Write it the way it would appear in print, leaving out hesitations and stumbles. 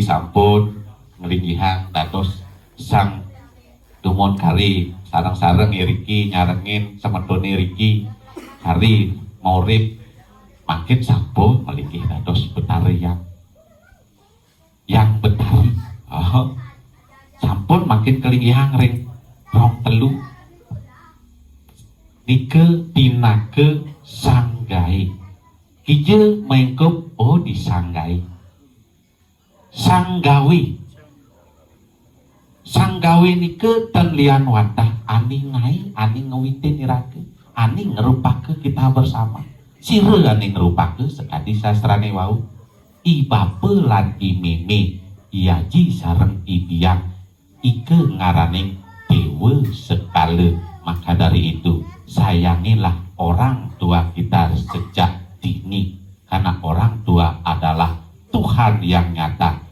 sampun ngelinggihan dados sang dumon kali sareng-sareng iriki nyarengin semedone riki kali maurip makin sampun ngelinggih dados betari yang betari sampun makin kelinggihan ring rong telu nike pinake sanggai hijau mengkup disanggai sanggawi nike ten lian watah ani ngai ani ngewitin irake ani ngerupake kita bersama sire ani ngerupake sekadi sastrane wau ibape lan imimi iaji sareng ibiang ike ngaraning dewa sekala. Maka dari itu sayangilah orang tua kita sejak dini karena orang tua adalah Tuhan yang nyata